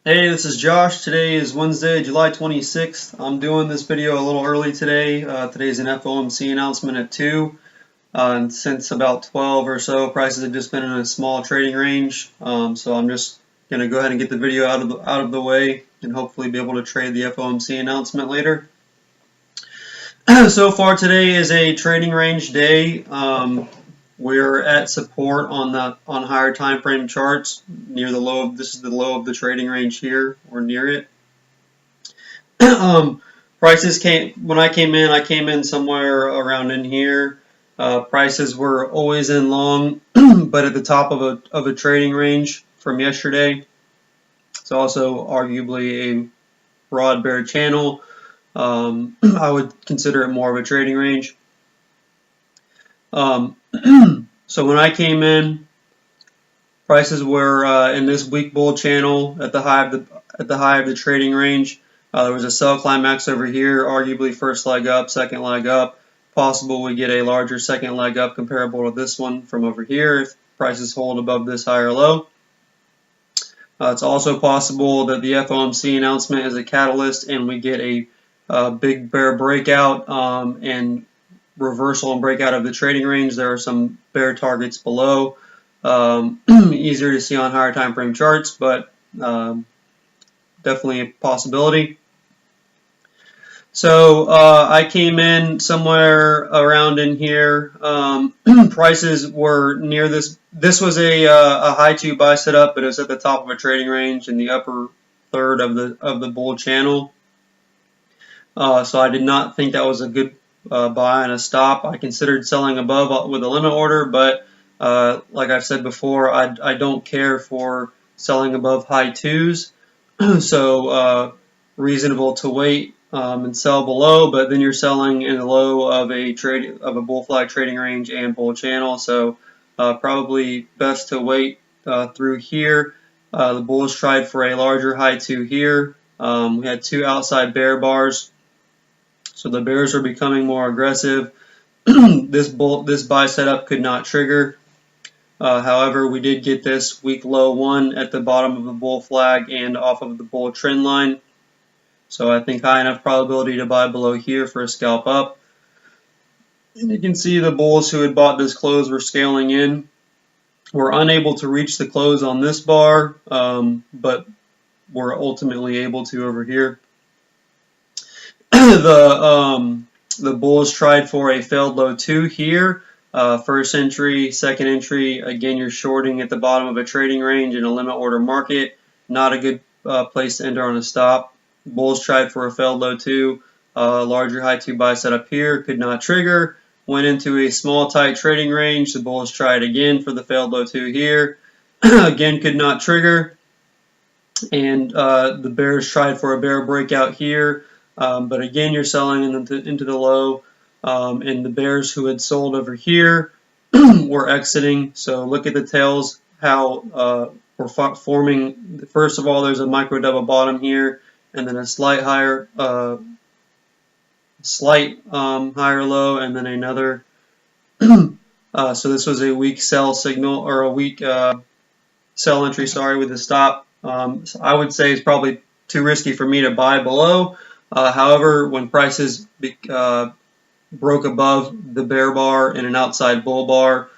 Hey, this is Josh. Today is Wednesday, July 26th. I'm doing this video a little early today. Today's an FOMC announcement at 2. And since about 12 or so, prices have just been in a small trading range. So I'm just going to go ahead and get the video out of the way and hopefully be able to trade the FOMC announcement later. So far today is a trading range day. We're at support on higher time frame charts near the low. This is the low of the trading range here, or near it. Prices when I came in somewhere around in here. Prices were always in long, but at the top of a trading range from yesterday. It's also arguably a broad bear channel. I would consider it more of a trading range. So when I came in, prices were in this weak bull channel at the high of the trading range. There was a sell climax over here, arguably first leg up, second leg up. Possible we get a larger second leg up comparable to this one from over here if prices hold above this higher low. It's also possible that the FOMC announcement is a catalyst and we get a big bear breakout and reversal and breakout of the trading range. There are some bear targets below, easier to see on higher time frame charts, but definitely a possibility. So I came in somewhere around in here. Prices were near this. This was a high 2 buy setup, but it was at the top of a trading range in the upper third of the bull channel. So I did not think that was a good buy and a stop. I considered selling above with a limit order, but like I've said before, I don't care for selling above high 2s. So reasonable to wait and sell below, but then you're selling in the low of a bull flag trading range and bull channel. So probably best to wait through here. The bulls tried for a larger high 2 here. We had 2 outside bear bars. So the bears are becoming more aggressive. This buy setup could not trigger. However, we did get this weak low 1 at the bottom of the bull flag and off of the bull trend line. So I think high enough probability to buy below here for a scalp up. And you can see the bulls who had bought this close were scaling in. Were unable to reach the close on this bar, but were ultimately able to over here. The bulls tried for a failed low 2 here. First entry, second entry. Again, you're shorting at the bottom of a trading range in a limit order market. Not a good place to enter on a stop. Bulls tried for a failed low 2. Larger high 2 buy set up here. Could not trigger. Went into a small tight trading range. The bulls tried again for the failed low 2 here. Again, could not trigger. And the bears tried for a bear breakout here. But again, you're selling into the low, and the bears who had sold over here were exiting. So look at the tails, how we're forming. First of all, there's a micro double bottom here, and then a slight higher low, and then another. So this was a weak sell signal, or a weak sell entry, sorry, with a stop. So I would say it's probably too risky for me to buy below. However, when prices broke above the bear bar in an outside bull bar,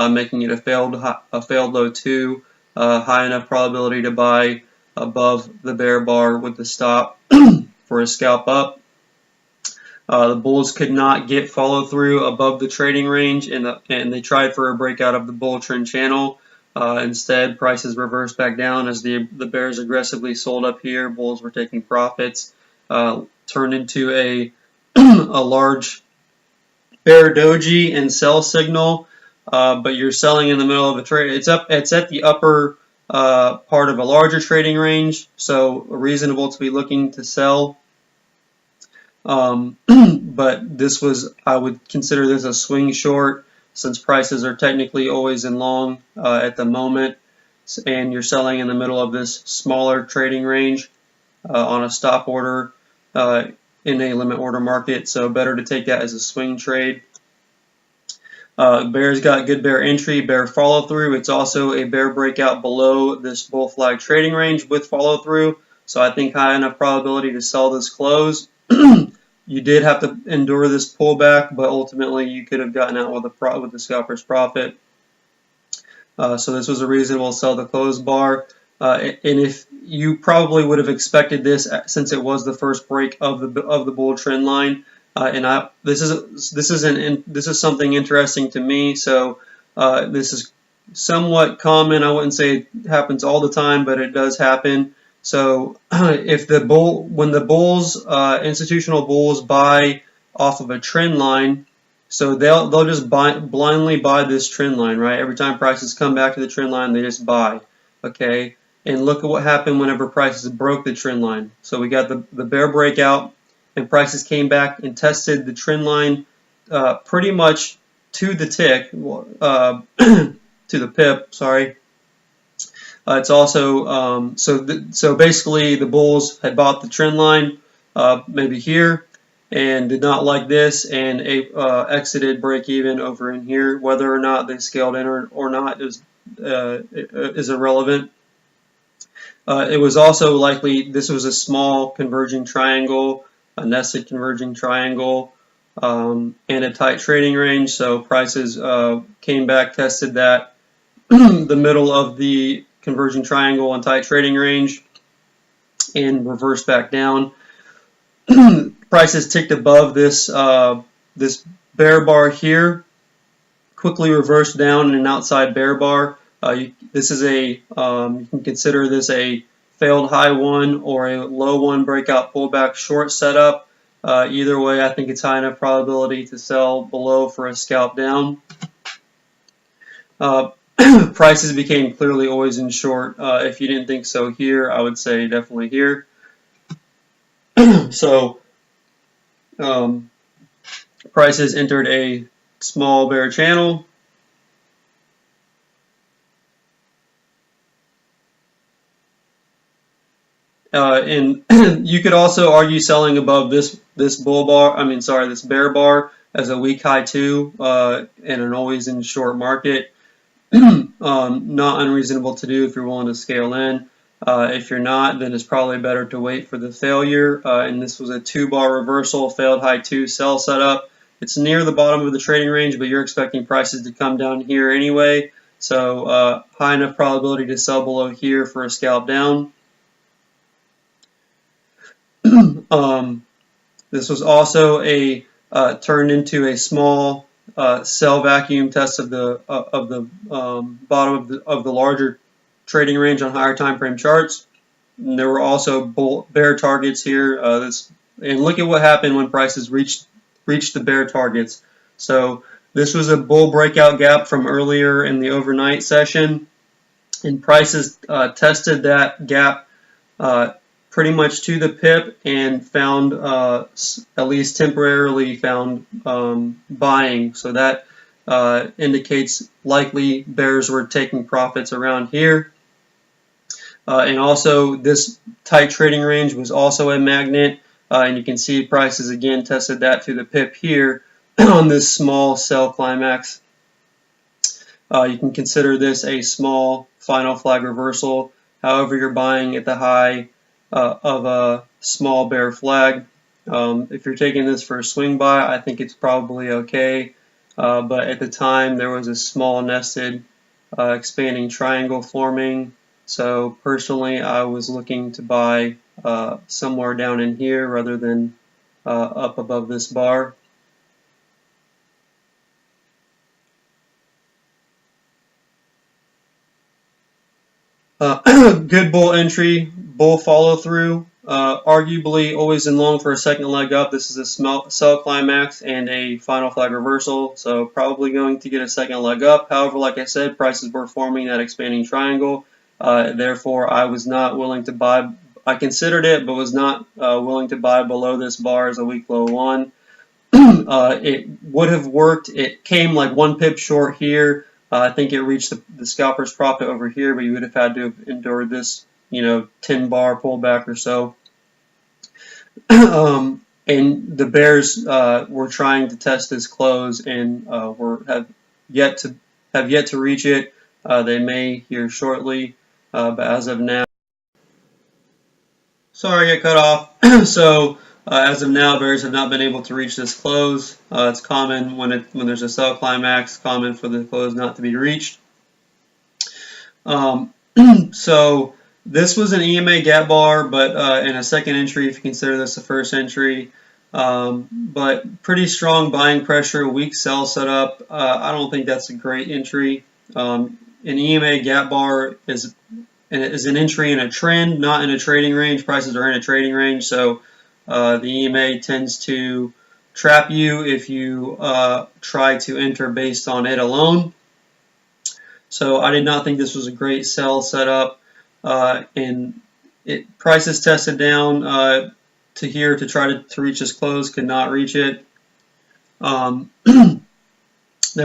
making it a failed low 2, high enough probability to buy above the bear bar with the stop for a scalp up. The bulls could not get follow through above the trading range, and they tried for a breakout of the bull trend channel. Instead, prices reversed back down as the bears aggressively sold up here. Bulls were taking profits. Turned into a large bear doji and sell signal, but you're selling in the middle of a trade. It's at the upper part of a larger trading range, so reasonable to be looking to sell. But I would consider this a swing short since prices are technically always in long at the moment, and you're selling in the middle of this smaller trading range on a stop order in a limit order market, so better to take that as a swing trade. Bears got good bear entry, bear follow through. It's also a bear breakout below this bull flag trading range with follow through. So I think high enough probability to sell this close. You did have to endure this pullback, but ultimately you could have gotten out with the scalper's profit. So this was a reasonable sell the close bar. And if you probably would have expected this, since it was the first break of the bull trend line. This is something interesting to me. So this is somewhat common. I wouldn't say it happens all the time, but it does happen. So if when the bulls, institutional bulls, buy off of a trend line, so they'll just blindly buy this trend line, right? Every time prices come back to the trend line, they just buy, okay? And look at what happened whenever prices broke the trend line. So we got the bear breakout, and prices came back and tested the trend line pretty much to the tick, to the pip, sorry. It's also so basically the bulls had bought the trend line maybe here and did not like this and exited break even over in here. Whether or not they scaled in or not is irrelevant. It was also likely this was a small converging triangle, a nested converging triangle, and a tight trading range. So prices came back, tested that the middle of the converging triangle and tight trading range, and reversed back down. Prices ticked above this this bear bar here, quickly reversed down in an outside bear bar. This is you can consider this a failed high one or a low one breakout pullback short setup. Either way, I think it's high enough probability to sell below for a scalp down. Prices became clearly always in short. If you didn't think so here, I would say definitely here. So prices entered a small bear channel. And you could also argue selling above this bull bar. This bear bar as a weak high too, and an always in short market. Not unreasonable to do if you're willing to scale in. If you're not, then it's probably better to wait for the failure. And this was a 2-bar reversal, failed high 2 sell setup. It's near the bottom of the trading range, but you're expecting prices to come down here anyway. So high enough probability to sell below here for a scalp down. This was also turned into a small sell vacuum test of the bottom of the larger trading range on higher time frame charts. And there were also bear targets here. And look at what happened when prices reached the bear targets. So this was a bull breakout gap from earlier in the overnight session, and prices tested that gap pretty much to the pip and found, at least temporarily found, buying. So that indicates likely bears were taking profits around here. And also this tight trading range was also a magnet, and you can see prices again tested that to the pip here on this small sell climax. You can consider this a small final flag reversal. However, you're buying at the high of a small bear flag. If you're taking this for a swing buy, I think it's probably okay. But at the time, there was a small nested expanding triangle forming. So personally, I was looking to buy somewhere down in here rather than up above this bar. Good bull entry, bull follow through. Arguably always in long for a second leg up. This is a sell climax and a final flag reversal, so probably going to get a second leg up. However, like I said, prices were forming that expanding triangle. Therefore, I was not willing to buy. I considered it, but was not willing to buy below this bar as a weak low one. It would have worked. It came like 1 pip short here. I think it reached the scalper's profit over here, but you would have had to have endured this, 10-bar pullback or so. And the bears were trying to test this close and have yet to reach it. They may here shortly, but as of now. sorry, I got cut off. So as of now, bears have not been able to reach this close. It's common when there's a sell climax, common for the close not to be reached. So this was an EMA gap bar, but in a second entry, if you consider this a first entry. But pretty strong buying pressure, weak sell setup. I don't think that's a great entry. An EMA gap bar is an entry in a trend, not in a trading range. Prices are in a trading range, so the EMA tends to trap you if you try to enter based on it alone. So I did not think this was a great sell setup, and prices tested down to here to try to reach this close, could not reach it. There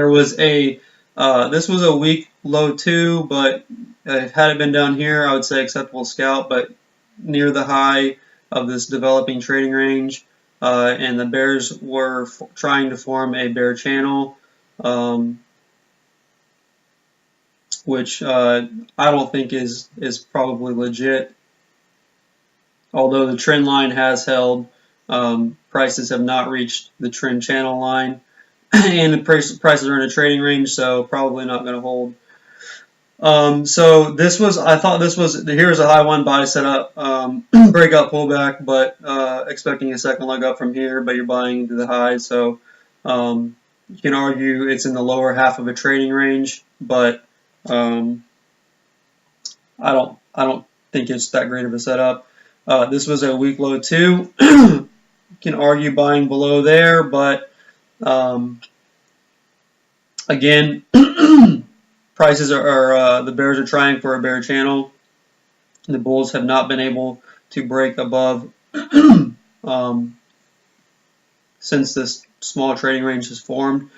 was this was a weak low too, but had it been down here, I would say acceptable scalp, but near the high of this developing trading range, and the bears were trying to form a bear channel, which I don't think is probably legit. Although the trend line has held, prices have not reached the trend channel line, and the prices are in a trading range, so probably not going to hold. So I thought this was, here's a high one buy setup, breakout pullback, but expecting a second leg up from here, but you're buying into the high, so you can argue it's in the lower half of a trading range, but I don't think it's that great of a setup. This was a weak low too. You can argue buying below there, but again, prices are the bears are trying for a bear channel. The bulls have not been able to break above since this small trading range has formed.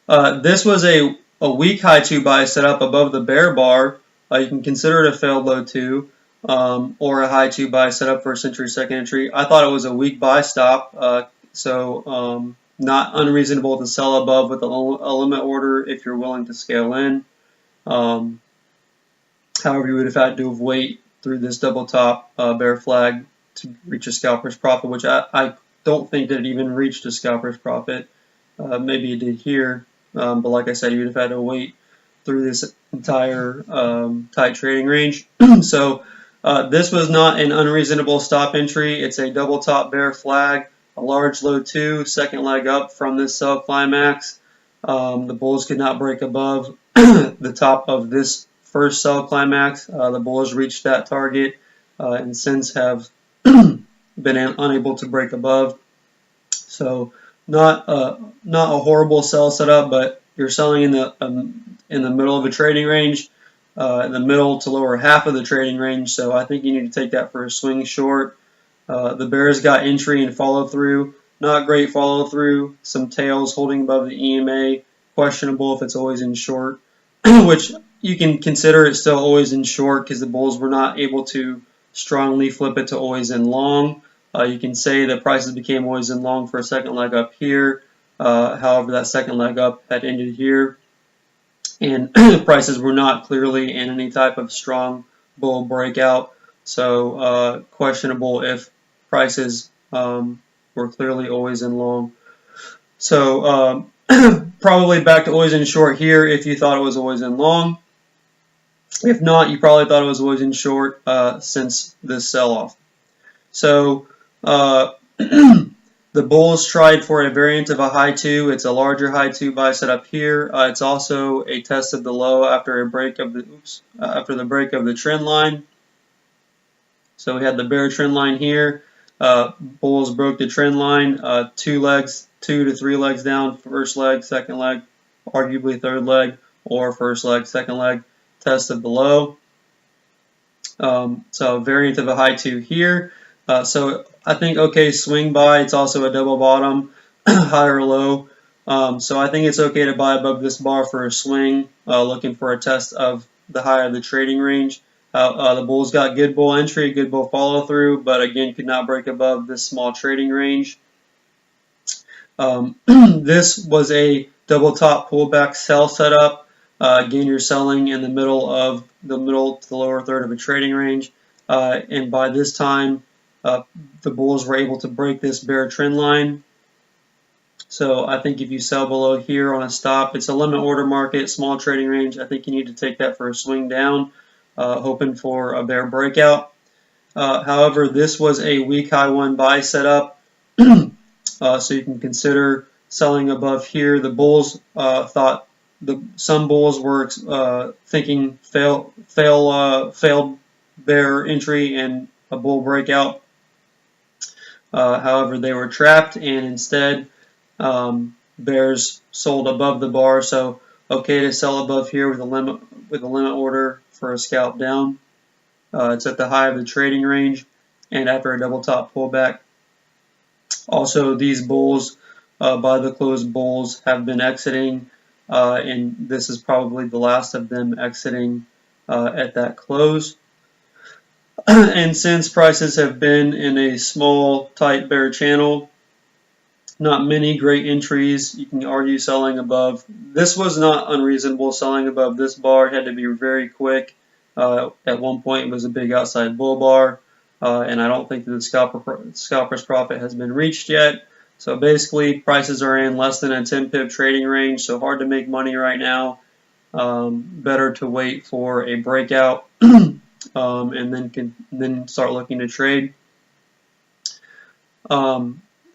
This was a weak high 2 buy set up above the bear bar. You can consider it a failed low 2, or a high 2 buy set up first entry, second entry. I thought it was a weak buy stop, so not unreasonable to sell above with a limit order if you're willing to scale in. However, you would have had to wait through this double top bear flag to reach a scalper's profit, which I don't think that it even reached a scalper's profit. Maybe it did here, but like I said, you would have had to wait through this entire tight trading range. So this was not an unreasonable stop entry. It's a double top bear flag, a large low 2, second leg up from this sell climax. The bulls could not break above the top of this first sell climax. The bulls reached that target and since have been unable to break above. So not a horrible sell setup, but you're selling in the middle of a trading range, in the middle to lower half of the trading range. So I think you need to take that for a swing short. The bears got entry and follow through. Not great follow through. Some tails holding above the EMA. Questionable if it's always in short, which you can consider it still always in short because the bulls were not able to strongly flip it to always in long. You can say that prices became always in long for a second leg up here. However, that second leg up had ended here, and prices were not clearly in any type of strong bull breakout. So questionable if prices were clearly always in long. So probably back to always in short here if you thought it was always in long. If not, you probably thought it was always in short since this sell-off. So the bulls tried for a variant of a high 2. It's a larger high 2 buy set up here. It's also a test of the low after a break of after the break of the trend line. So we had the bear trend line here. Bulls broke the trend line. 2 to 3 legs down. First leg, second leg, arguably third leg, or first leg, second leg. Test of the low. So variant of a high 2 here. So I think okay, swing buy. It's also a double bottom, high or low. So I think it's okay to buy above this bar for a swing, looking for a test of the high of the trading range. The bulls got good bull entry, good bull follow through, but again could not break above this small trading range. This was a double top pullback sell setup. Again, you're selling in the middle to the lower third of a trading range, and by this time the bulls were able to break this bear trend line. So I think if you sell below here on a stop, it's a limit order market, small trading range. I think you need to take that for a swing down, hoping for a bear breakout. However, this was a weak high one buy setup, so you can consider selling above here. The bulls thought some bulls were thinking failed bear entry and a bull breakout. However, they were trapped, and instead bears sold above the bar. So okay to sell above here with a limit order for a scalp down. It's at the high of the trading range and after a double top pullback. Also, these bulls, by the close bulls, have been exiting, and this is probably the last of them exiting at that close. And since prices have been in a small, tight bear channel, not many great entries. You can argue selling above. This was not unreasonable. Selling above this bar, it had to be very quick. At one point, it was a big outside bull bar, and I don't think that the scalper's profit has been reached yet. So basically, prices are in less than a 10 pip trading range, so hard to make money right now. Better to wait for a breakout and then start looking to trade.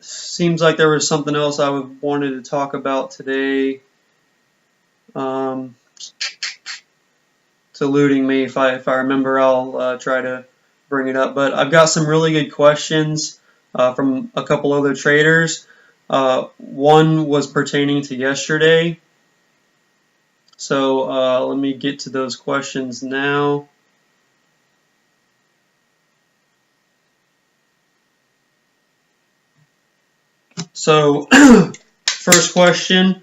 Seems like there was something else I wanted to talk about today. It's eluding me. If I remember, I'll try to bring it up. But I've got some really good questions from a couple other traders. One was pertaining to yesterday. So let me get to those questions now. So, first question.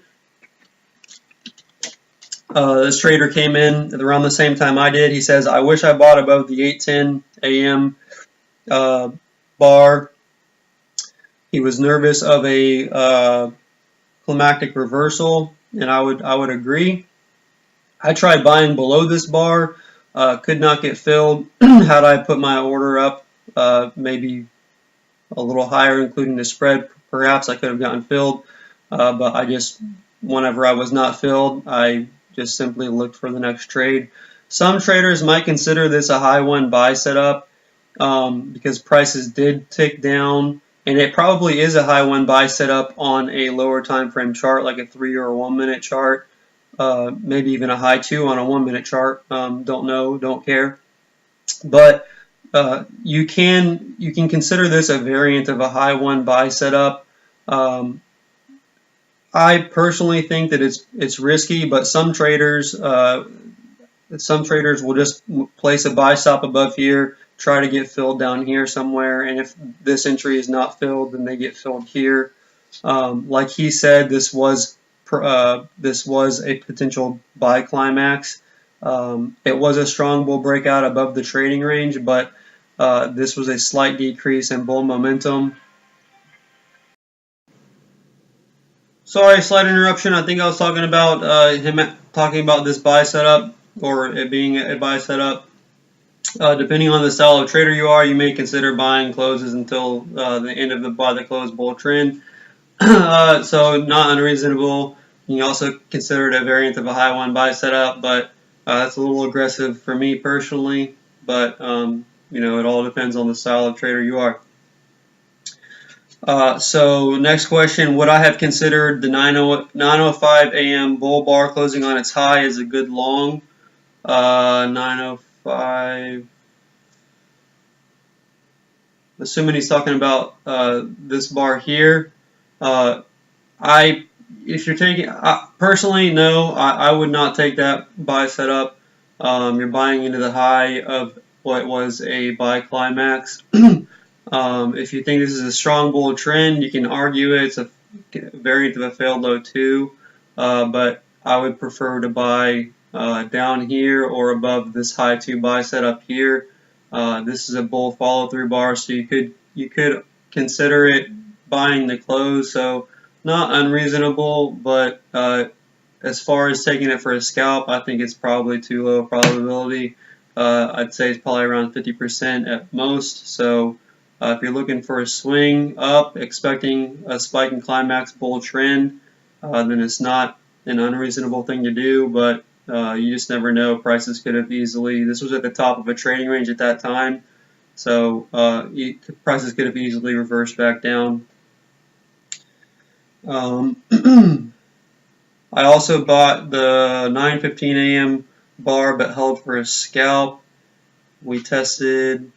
This trader came in around the same time I did. He says, I wish I bought above the 8:10 a.m. Bar. He was nervous of a climactic reversal, and I would agree. I tried buying below this bar, could not get filled. Had I put my order up maybe a little higher, including the spread, perhaps I could have gotten filled, but whenever I was not filled, I just simply looked for the next trade. Some traders might consider this a high one buy setup because prices did tick down, and it probably is a high one buy setup on a lower time frame chart, like a 3 or a 1 minute chart, maybe even a high 2 on a 1 minute chart. Don't know, don't care, but you can consider this a variant of a high one buy setup. I personally think that it's risky, but some traders will just place a buy stop above here, try to get filled down here somewhere, and if this entry is not filled, then they get filled here. Like he said, this was a potential buy climax. It was a strong bull breakout above the trading range, but this was a slight decrease in bull momentum. Sorry, slight interruption. I think I was talking about him talking about this buy setup, or it being a buy setup. Depending on the style of trader you are, you may consider buying closes until the end of the buy the close bull trend. So not unreasonable. You can also consider it a variant of a high one buy setup, but that's a little aggressive for me personally. But it all depends on the style of trader you are. So next question, would I have considered the 9:05 a.m. bull bar closing on its high as a good long? 9:05. Assuming he's talking about this bar here. If you're taking, personally, no, I would not take that buy setup. You're buying into the high of what was a buy climax. If you think this is a strong bull trend, you can argue it's a variant of a failed low too, but I would prefer to buy down here or above this high 2 buy setup here. This is a bull follow through bar, so you could consider it buying the close. So not unreasonable, but as far as taking it for a scalp, I think it's probably too low probability. I'd say it's probably around 50% at most. So If you're looking for a swing up, expecting a spike and climax bull trend, then it's not an unreasonable thing to do, but you just never know. Prices could have easily, this was at the top of a trading range at that time, so prices could have easily reversed back down. I also bought the 9:15 a.m. bar but held for a scalp. We tested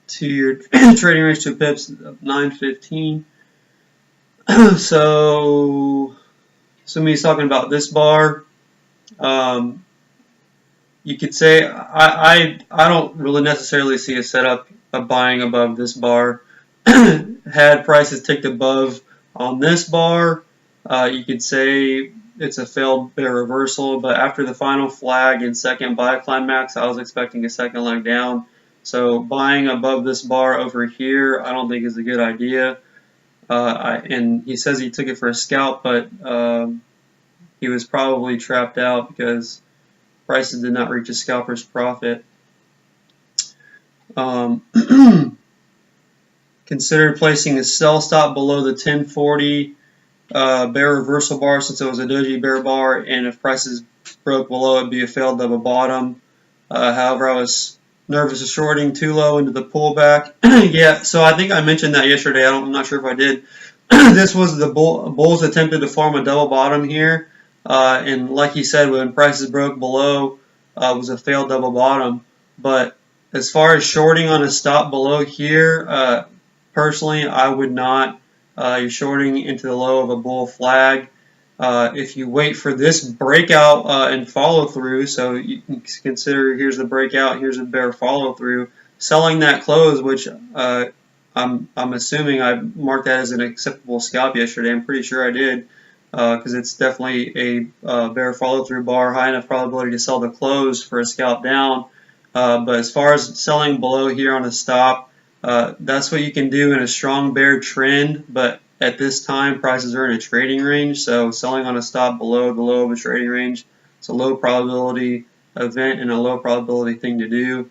2-year trading range to pips of 9:15. So he's talking about this bar. You could say I don't really necessarily see a setup of buying above this bar. Had prices ticked above on this bar, you could say it's a failed bear reversal, but after the final flag and second buy climax, I was expecting a second leg down. So buying above this bar over here, I don't think is a good idea. And he says he took it for a scalp, but he was probably trapped out because prices did not reach a scalper's profit. Considered placing a sell stop below the 1040 bear reversal bar since it was a doji bear bar, and if prices broke below, it'd be a failed double bottom. However, I was nervous of shorting too low into the pullback. Yeah, so I think I mentioned that yesterday. I'm not sure if I did. This was the bulls attempted to form a double bottom here, and like he said, when prices broke below, it was a failed double bottom. But as far as shorting on a stop below here, personally, I would not. You're shorting into the low of a bull flag. If you wait for this breakout and follow through, so you can consider here's the breakout, here's a bear follow through, selling that close, which I'm assuming I marked that as an acceptable scalp yesterday. I'm pretty sure I did, because it's definitely a bear follow through bar, high enough probability to sell the close for a scalp down. But as far as selling below here on a stop, that's what you can do in a strong bear trend, but at this time prices are in a trading range, so selling on a stop below the low of a trading range, it's a low probability event and a low probability thing to do.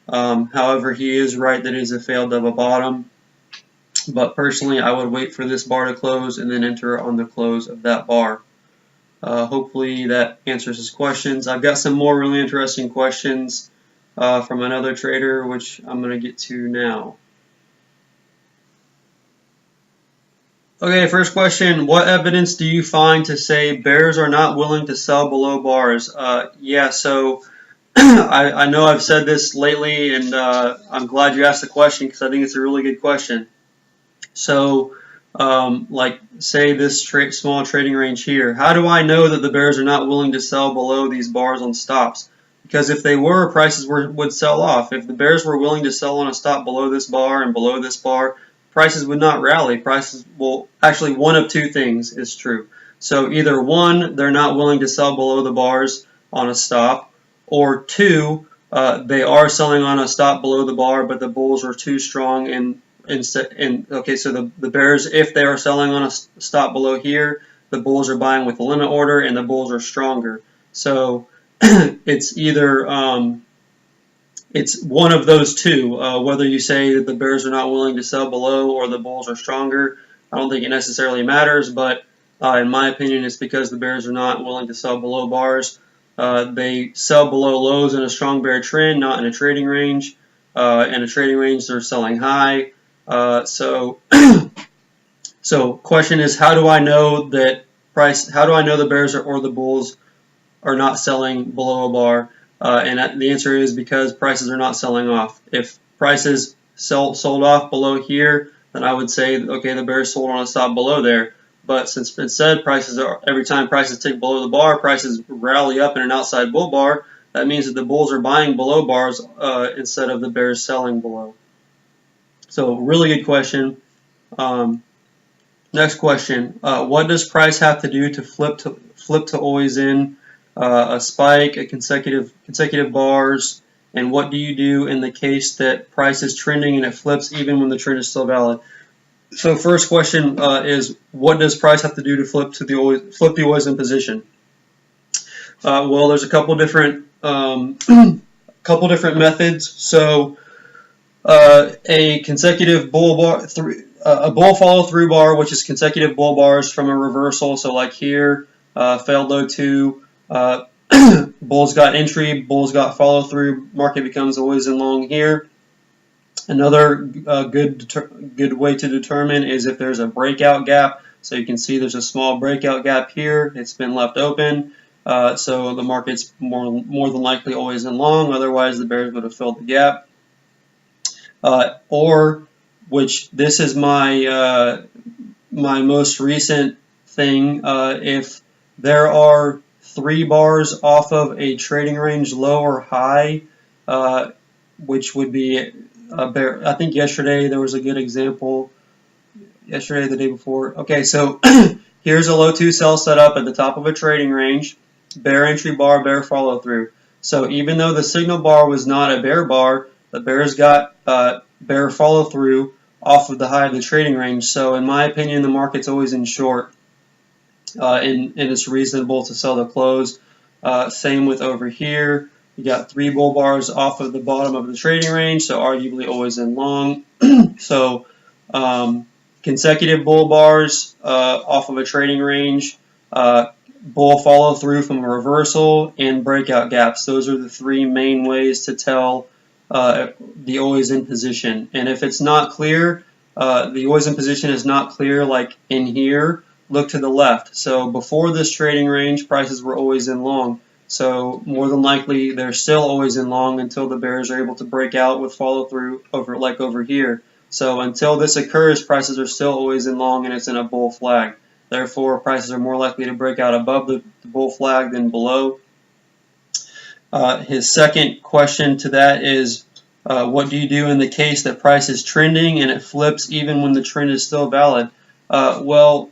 However, he is right that it is a failed double bottom, but personally I would wait for this bar to close and then enter on the close of that bar. Hopefully that answers his questions. I've got some more really interesting questions from another trader, which I'm going to get to now. Okay, first question, what evidence do you find to say bears are not willing to sell below bars? Yeah, so I know I've said this lately, and I'm glad you asked the question because I think it's a really good question. So, like, say this small trading range here, how do I know that the bears are not willing to sell below these bars on stops? Because if they were, prices would sell off. If the bears were willing to sell on a stop below this bar and below this bar, prices would not rally. Prices will, actually one of two things is true. So either one, they're not willing to sell below the bars on a stop, or two, they are selling on a stop below the bar, but the bulls are too strong. And okay, so the bears, if they are selling on a stop below here, the bulls are buying with a limit order, and the bulls are stronger. So it's either it's one of those two, whether you say that the bears are not willing to sell below or the bulls are stronger. I don't think it necessarily matters, but in my opinion, it's because the bears are not willing to sell below bars. They sell below lows in a strong bear trend, not in a trading range. In a trading range, they're selling high. So question is, how do I know that how do I know the bears or the bulls are not selling below a bar? And the answer is because prices are not selling off. If prices sold off below here, then I would say, okay, the bears sold on a stop below there. But since it said prices are, every time prices tick below the bar, prices rally up in an outside bull bar, that means that the bulls are buying below bars instead of the bears selling below. So really good question. Next question, what does price have to do to flip to always in? A spike, a consecutive bars, and what do you do in the case that price is trending and it flips even when the trend is still valid? So first question is, what does price have to do to flip the always in position? Well, there's a couple different methods. So a consecutive bull bar, a bull follow through bar, which is consecutive bull bars from a reversal. So like here, failed low 2, bulls got entry, bulls got follow through, market becomes always in long here. Another good way to determine is if there's a breakout gap. So you can see there's a small breakout gap here. It's been left open. So the market's more than likely always in long. Otherwise, the bears would have filled the gap. Or, which this is my my most recent thing, if there are 3 bars off of a trading range low or high, which would be a bear. I think yesterday there was a good example. Yesterday, the day before. Okay, so here's a low 2 sell setup at the top of a trading range. Bear entry bar, bear follow through. So even though the signal bar was not a bear bar, the bears got bear follow through off of the high of the trading range. So in my opinion, the market's always in short, and it's reasonable to sell the close. Same with over here. You got 3 bull bars off of the bottom of the trading range, so arguably always in long. So consecutive bull bars off of a trading range, bull follow through from a reversal, and breakout gaps. Those are the 3 main ways to tell the always in position. And if it's not clear, the always in position is not clear, like in here, look to the left. So before this trading range, prices were always in long. So more than likely, they're still always in long until the bears are able to break out with follow through over here. So until this occurs, prices are still always in long, and it's in a bull flag. Therefore, prices are more likely to break out above the bull flag than below. His second question to that is, what do you do in the case that price is trending and it flips even when the trend is still valid? Well,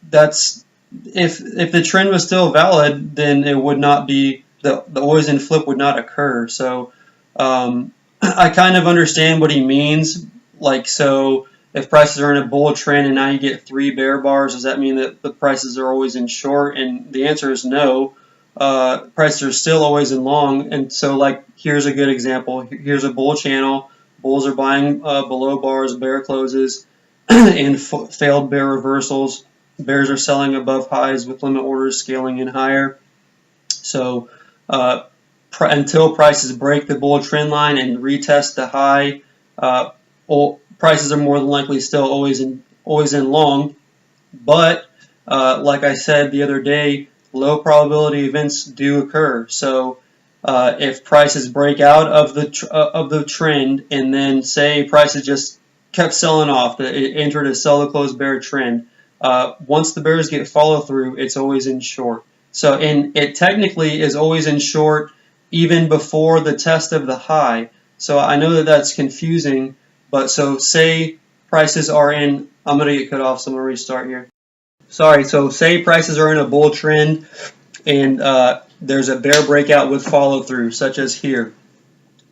that's if the trend was still valid, then it would not be the always in flip would not occur. So I kind of understand what he means. Like, so if prices are in a bull trend and now you get 3 bear bars, does that mean that the prices are always in short? And the answer is no. Prices are still always in long. And so, like, here's a good example. Here's a bull channel. Bulls are buying below bars, bear closes, and failed bear reversals. Bears are selling above highs with limit orders scaling in higher. So until prices break the bull trend line and retest the high, prices are more than likely still always in long. But like I said the other day, low probability events do occur. So if prices break out of the trend, and then say prices just kept selling off, it entered a sell the close bear trend. Once the bears get follow through, it's always in short. So, and it technically is always in short even before the test of the high. So I know that that's confusing, but so say prices are in, I'm going to get cut off, so I'm going to restart here. Sorry, so say prices are in a bull trend and there's a bear breakout with follow through, such as here.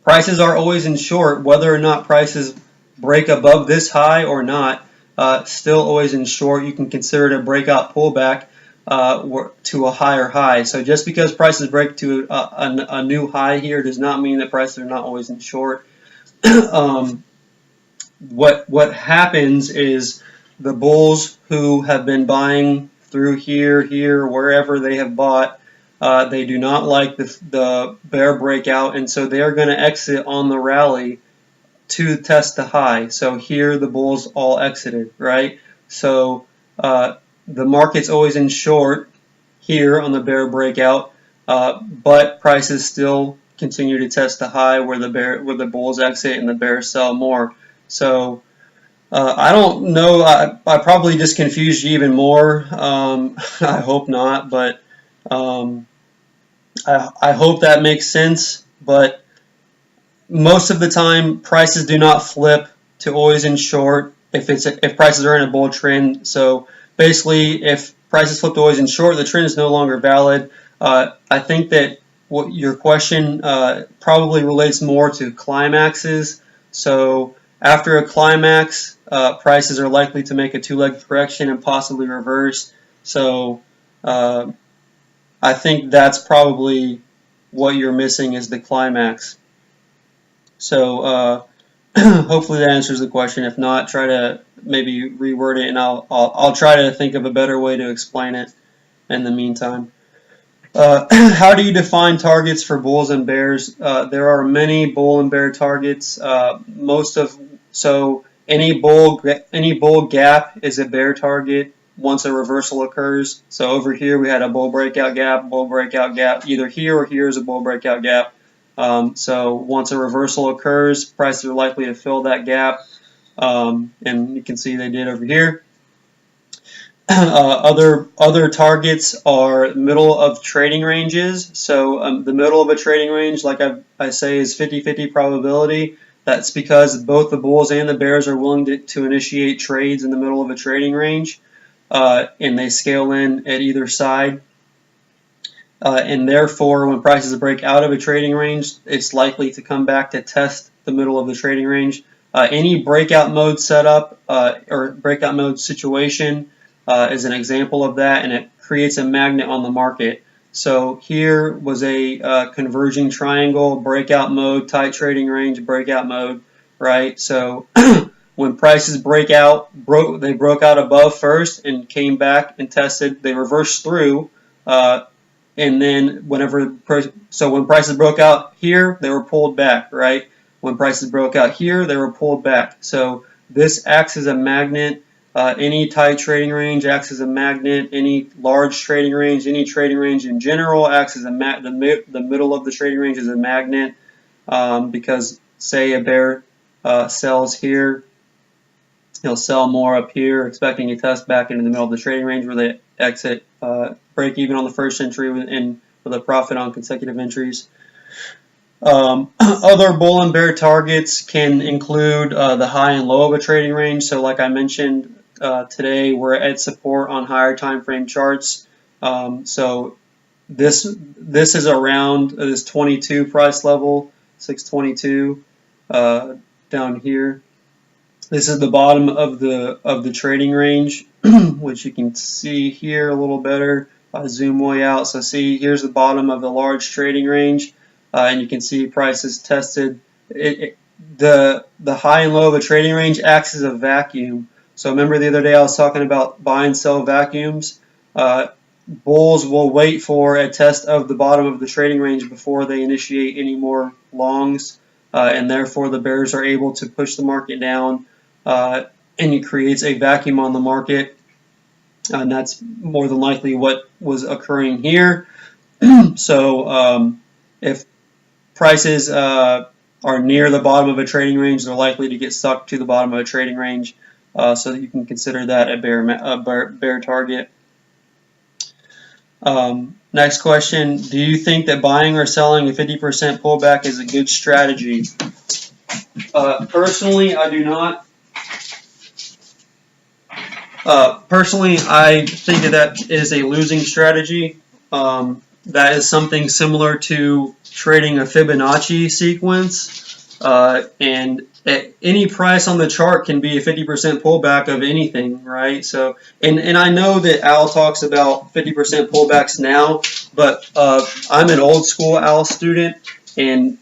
Prices are always in short whether or not prices break above this high or not. Still always in short. You can consider it a breakout pullback to a higher high. So just because prices break to a new high here does not mean that prices are not always in short. What happens is the bulls who have been buying through here, wherever they have bought, they do not like the bear breakout, and so they are going to exit on the rally to test the high. So here the bulls all exited, right? So the market's always in short here on the bear breakout, but prices still continue to test the high where the bulls exit and the bears sell more. So I don't know. I probably just confused you even more. I hope not, but I hope that makes sense. But most of the time, prices do not flip to always in short if prices are in a bull trend. So basically, if prices flip to always in short, the trend is no longer valid. I think that what your question probably relates more to climaxes. So after a climax, prices are likely to make a two-leg correction and possibly reverse. So I think that's probably what you're missing is the climax. So hopefully that answers the question. If not, try to maybe reword it, and I'll try to think of a better way to explain it in the meantime. How do you define targets for bulls and bears? There are many bull and bear targets. Any bull gap is a bear target once a reversal occurs. So over here we had a bull breakout gap, bull breakout gap. Either here or here is a bull breakout gap. So once a reversal occurs, prices are likely to fill that gap, and you can see they did over here. Other targets are middle of trading ranges. So the middle of a trading range, like I say, is 50-50 probability. That's because both the bulls and the bears are willing to initiate trades in the middle of a trading range, and they scale in at either side. And therefore, when prices break out of a trading range, it's likely to come back to test the middle of the trading range. Any breakout mode setup or breakout mode situation is an example of that, and it creates a magnet on the market. So here was a converging triangle, breakout mode, tight trading range, breakout mode, right? So when prices break out, they broke out above first and came back and tested. They reversed through, and then when prices broke out here, they were pulled back, right? When prices broke out here, they were pulled back. So this acts as a magnet. Any tight trading range acts as a magnet. Any large trading range, any trading range in general acts as a the middle of the trading range is a magnet, because say a bear sells here, he'll sell more up here, expecting a test back into the middle of the trading range where they exit, break even on the first entry and with a profit on consecutive entries. Other bull and bear targets can include the high and low of a trading range. So like I mentioned today, we're at support on higher time frame charts. So this is around this 22 price level, 622 down here. This is the bottom of the trading range, which you can see here a little better. I zoom way out. So see, here's the bottom of the large trading range, and you can see prices tested. The high and low of a trading range acts as a vacuum. So remember the other day I was talking about buy and sell vacuums. Bulls will wait for a test of the bottom of the trading range before they initiate any more longs, and therefore the bears are able to push the market down, and it creates a vacuum on the market. And that's more than likely what was occurring here. So if prices are near the bottom of a trading range, they're likely to get stuck to the bottom of a trading range, so that you can consider that a bear target. Next question, do you think that buying or selling a 50% pullback is a good strategy? Personally, I do not. Personally, I think that is a losing strategy. That is something similar to trading a Fibonacci sequence, and at any price on the chart can be a 50% pullback of anything, right? So, and I know that Al talks about 50% pullbacks now, but I'm an old school Al student, and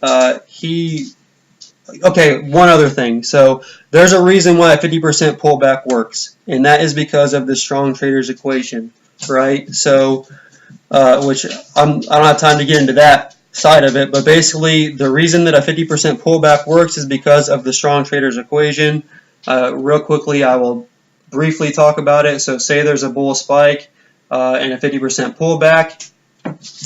okay, one other thing. So there's a reason why a 50% pullback works, and that is because of the strong traders equation, right? So, which I don't have time to get into that side of it, but basically the reason that a 50% pullback works is because of the strong traders equation. Real quickly, I will briefly talk about it. So say there's a bull spike and a 50% pullback.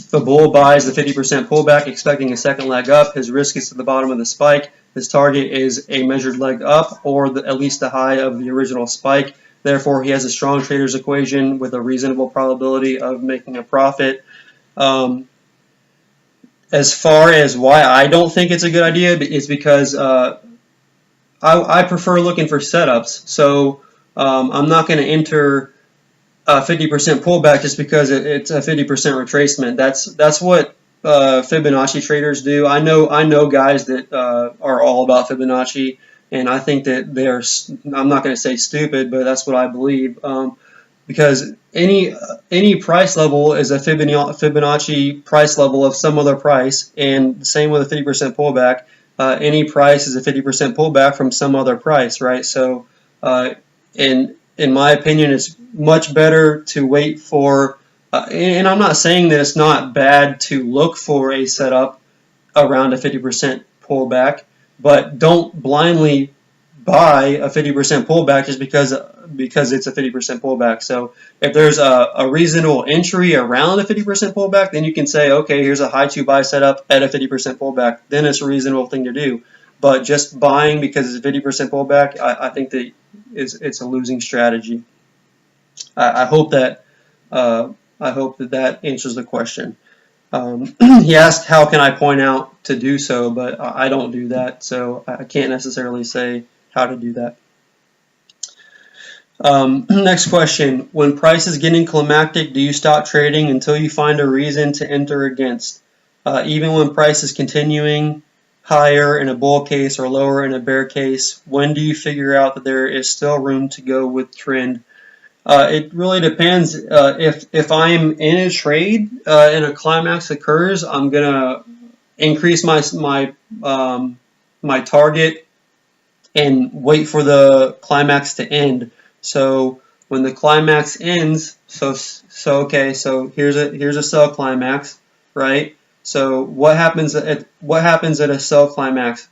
The bull buys the 50% pullback expecting a second leg up. His risk is to the bottom of the spike. His target is a measured leg up, or at least the high of the original spike. Therefore, he has a strong trader's equation with a reasonable probability of making a profit. As far as why I don't think it's a good idea, is because I prefer looking for setups. So I'm not going to enter a 50% pullback just because it's a 50% retracement. That's what Fibonacci traders do. I know guys that are all about Fibonacci, and I think that they're, I'm not going to say stupid, but that's what I believe. Because any price level is a Fibonacci price level of some other price, and the same with a 50% pullback. any price is a 50% pullback from some other price, right? So, in my opinion, it's much better to wait for, and I'm not saying that it's not bad to look for a setup around a 50% pullback, but don't blindly buy a 50% pullback just because it's a 50% pullback. So if there's a reasonable entry around a 50% pullback, then you can say, okay, here's a high to buy setup at a 50% pullback. Then it's a reasonable thing to do. But just buying because it's a 50% pullback, I think that it's a losing strategy. I hope that that answers the question. He asked, how can I point out to do so, but I don't do that, so I can't necessarily say how to do that. Next question. When price is getting climactic, do you stop trading until you find a reason to enter against? Even when price is continuing higher in a bull case or lower in a bear case, when do you figure out that there is still room to go with trend? It really depends. If I'm in a trade and a climax occurs, I'm gonna increase my target and wait for the climax to end. So when the climax ends, so here's a sell climax, right? So what happens at a sell climax?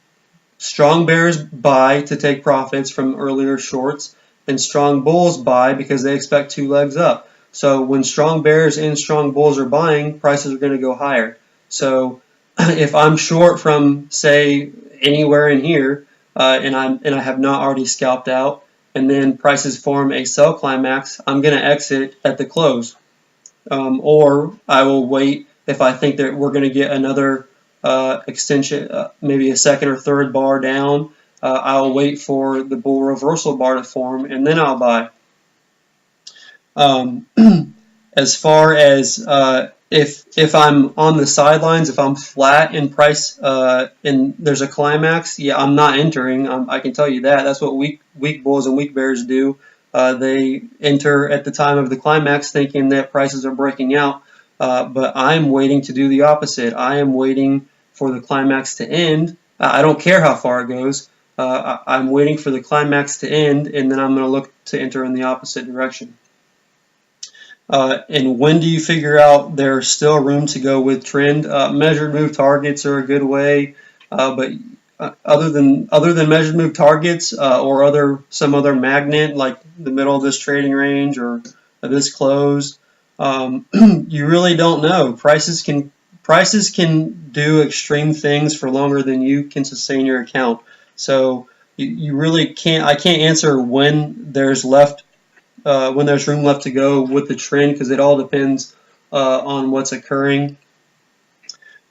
Strong bears buy to take profits from earlier shorts, and strong bulls buy because they expect two legs up. So when strong bears and strong bulls are buying, prices are going to go higher. So if I'm short from, say, anywhere in here, and I have not already scalped out, and then prices form a sell climax, I'm going to exit at the close, or I will wait if I think that we're going to get another extension, maybe a second or third bar down. I'll wait for the bull reversal bar to form, and then I'll buy. As far as if I'm on the sidelines, if I'm flat in price and there's a climax, yeah, I'm not entering. I can tell you that. That's what weak bulls and weak bears do. They enter at the time of the climax thinking that prices are breaking out, but I'm waiting to do the opposite. I am waiting for the climax to end. I don't care how far it goes. I'm waiting for the climax to end, and then I'm going to look to enter in the opposite direction. And when do you figure out there's still room to go with trend? Measured move targets are a good way, but other than measured move targets or some other magnet like the middle of this trading range or this close, you really don't know. Prices can do extreme things for longer than you can sustain your account. So you really can't. I can't answer when there's room left to go with the trend, because it all depends on what's occurring.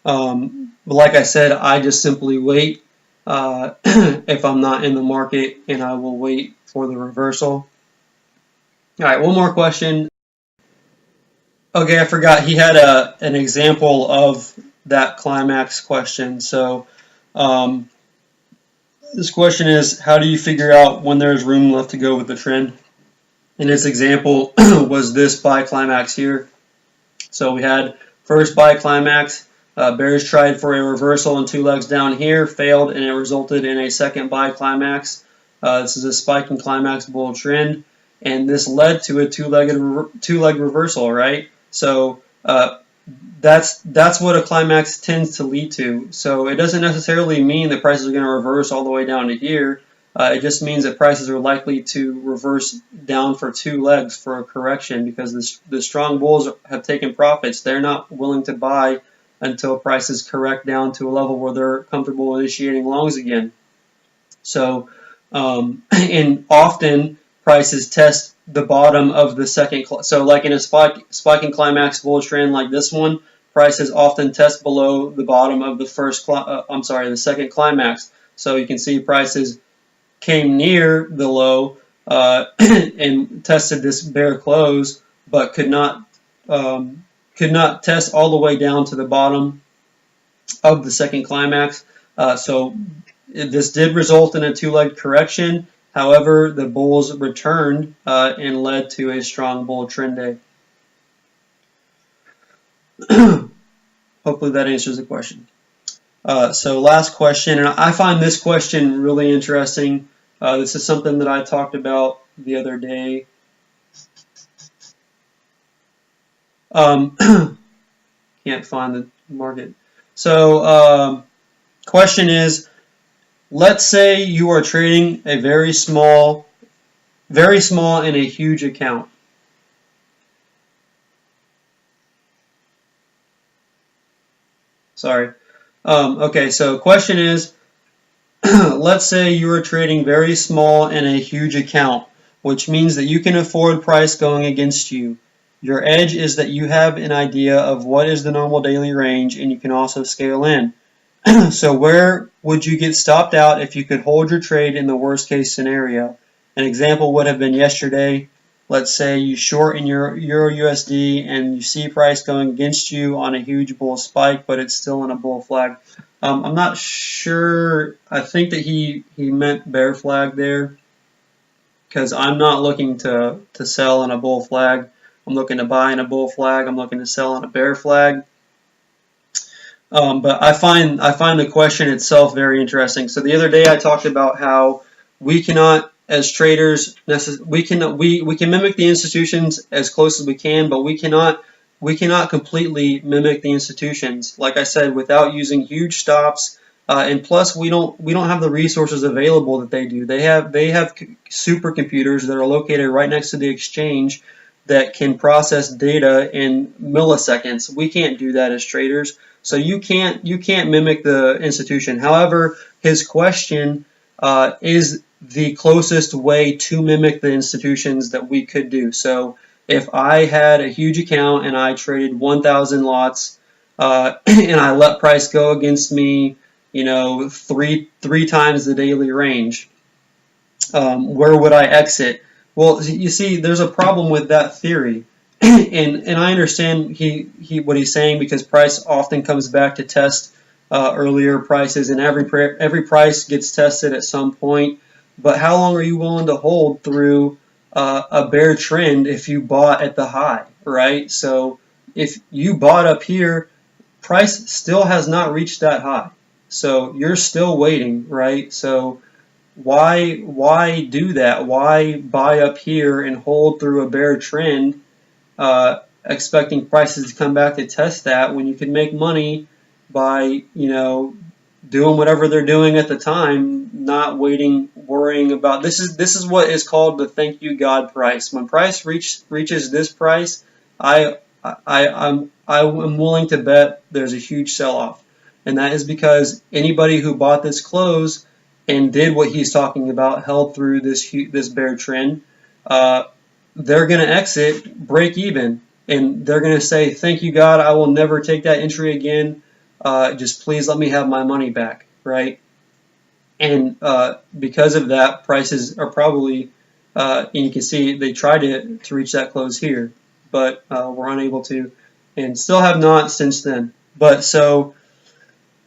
But like I said, I just simply wait if I'm not in the market, and I will wait for the reversal. All right, one more question. Okay, I forgot he had an example of that climax question. So this question is, how do you figure out when there's room left to go with the trend? And its example was this buy climax here. So we had first buy climax. Bears tried for a reversal and two legs down here, failed, and it resulted in a second buy climax. This is a spiking climax bull trend, and this led to a two-leg reversal, right? So that's what a climax tends to lead to. So it doesn't necessarily mean that prices are going to reverse all the way down to here. It just means that prices are likely to reverse down for two legs for a correction, because the strong bulls have taken profits. They're not willing to buy until prices correct down to a level where they're comfortable initiating longs again. So, and often prices test the bottom of the second. So, like in a spiking climax bull trend like this one, prices often test below the bottom of the the second climax. So you can see prices came near the low and tested this bear close, but could not test all the way down to the bottom of the second climax. So this did result in a two-leg correction. However, the bulls returned and led to a strong bull trend day. Hopefully that answers the question. So last question, and I find this question really interesting. This is something that I talked about the other day. Can't find the market. So question is, let's say you are trading a very small and a huge account. Sorry. Okay, so question is, let's say you are trading very small and a huge account, which means that you can afford price going against you. Your edge is that you have an idea of what is the normal daily range, and you can also scale in. So where would you get stopped out if you could hold your trade in the worst case scenario? An example would have been yesterday. Let's say you short in your EURUSD and you see price going against you on a huge bull spike, but it's still in a bull flag. I'm not sure. I think that he meant bear flag there, because I'm not looking to sell in a bull flag. I'm looking to buy in a bull flag. I'm looking to sell in a bear flag. But I find the question itself very interesting. So the other day I talked about how we cannot, as traders, we can mimic the institutions as close as we can, but we cannot completely mimic the institutions. Like I said, without using huge stops, and plus we don't have the resources available that they do. They have supercomputers that are located right next to the exchange that can process data in milliseconds. We can't do that as traders. So you can't mimic the institution. However, his question is the closest way to mimic the institutions that we could do. So if I had a huge account and I traded 1,000 lots and I let price go against me, three times the daily range, where would I exit? Well, you see, there's a problem with that theory. And I understand what he's saying, because price often comes back to test earlier prices, and every price gets tested at some point. But how long are you willing to hold through a bear trend if you bought at the high, right? So if you bought up here, price still has not reached that high, so you're still waiting, right? So why do that? Why buy up here and hold through a bear trend? Expecting prices to come back to test that, when you can make money by doing whatever they're doing at the time, not waiting, worrying about this is what is called the thank you God price. When price reaches this price, I'm willing to bet there's a huge sell-off, and that is because anybody who bought this close and did what he's talking about, held through this bear trend, they're going to exit break even, and they're going to say, thank you God, I will never take that entry again, just please let me have my money back, right? And because of that, prices are probably, and you can see they tried to reach that close here, but were unable to, and still have not since then. But so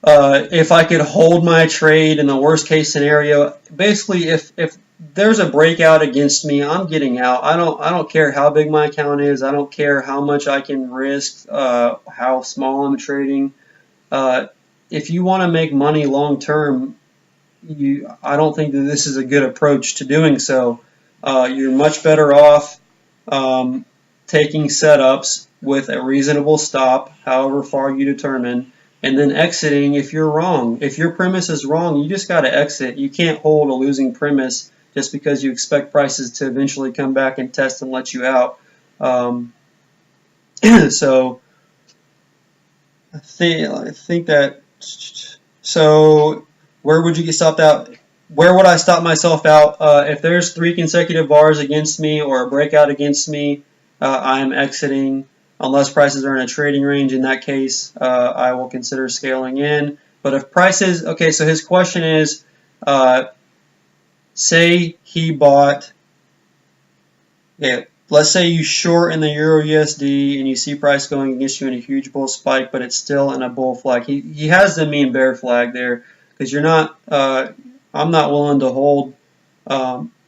if I could hold my trade in the worst case scenario, basically if there's a breakout against me, I'm getting out. I don't care how big my account is. I don't care how much I can risk, how small I'm trading. If you want to make money long term, I don't think that this is a good approach to doing so. You're much better off taking setups with a reasonable stop, however far you determine, and then exiting if you're wrong. If your premise is wrong, you just got to exit. You can't hold a losing premise just because you expect prices to eventually come back and test and let you out. So I think that. So where would you get stopped out? Where would I stop myself out? If there's 3 consecutive bars against me or a breakout against me, I am exiting. Unless prices are in a trading range, in that case, I will consider scaling in. But if prices, okay, so his question is, say he bought, let's say you short in the EURUSD and you see price going against you in a huge bull spike, but it's still in a bull flag. He has the mean bear flag there, because you're not, I'm not willing to hold.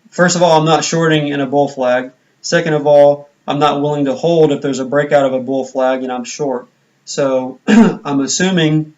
First of all, I'm not shorting in a bull flag. Second of all, I'm not willing to hold if there's a breakout of a bull flag and I'm short. So I'm assuming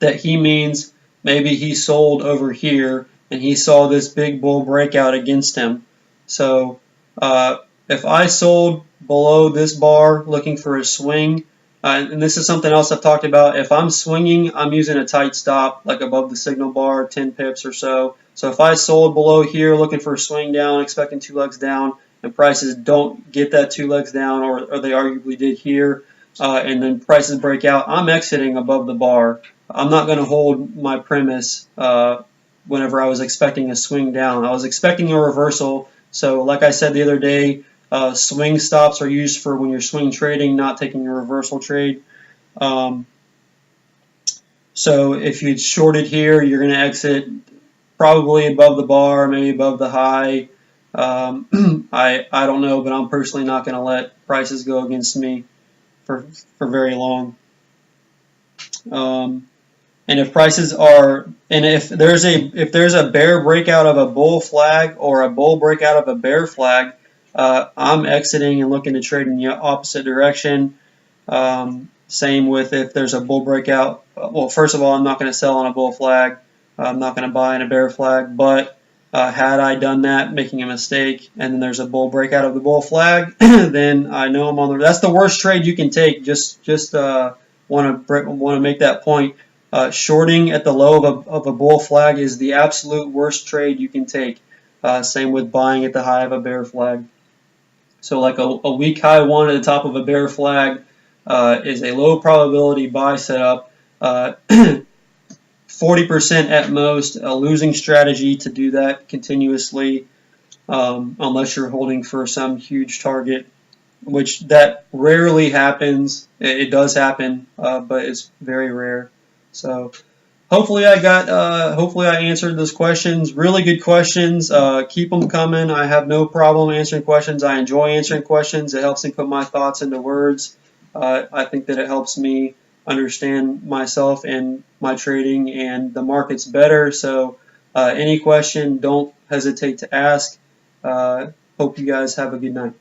that he means maybe he sold over here and he saw this big bull breakout against him. So if I sold below this bar looking for a swing, and this is something else I've talked about, if I'm swinging, I'm using a tight stop, like above the signal bar, 10 pips or so. So if I sold below here looking for a swing down, expecting 2 legs down, and prices don't get that 2 legs down, or they arguably did here, and then prices break out, I'm exiting above the bar. I'm not going to hold my premise whenever I was expecting a swing down. I was expecting a reversal. So like I said the other day, swing stops are used for when you're swing trading, not taking a reversal trade. So if you shorted here, you're going to exit probably above the bar, maybe above the high. I don't know, but I'm personally not going to let prices go against me for very long. And if prices are, and if there's a bear breakout of a bull flag or a bull breakout of a bear flag, I'm exiting and looking to trade in the opposite direction. Same with if there's a bull breakout. Well, first of all, I'm not going to sell on a bull flag. I'm not going to buy in a bear flag. But had I done that, making a mistake, and then there's a bull breakout of the bull flag, then I know I'm on the. That's the worst trade you can take. Just want to make that point. Shorting at the low of a bull flag is the absolute worst trade you can take. Same with buying at the high of a bear flag. So like a weak high one at the top of a bear flag is a low probability buy setup. 40% at most, a losing strategy to do that continuously, unless you're holding for some huge target, which that rarely happens. It does happen, but it's very rare. So hopefully I answered those questions. Really good questions. Keep them coming. I have no problem answering questions. I enjoy answering questions. It helps me put my thoughts into words. I think that it helps me understand myself and my trading and the markets better. So any question, don't hesitate to ask. Hope you guys have a good night.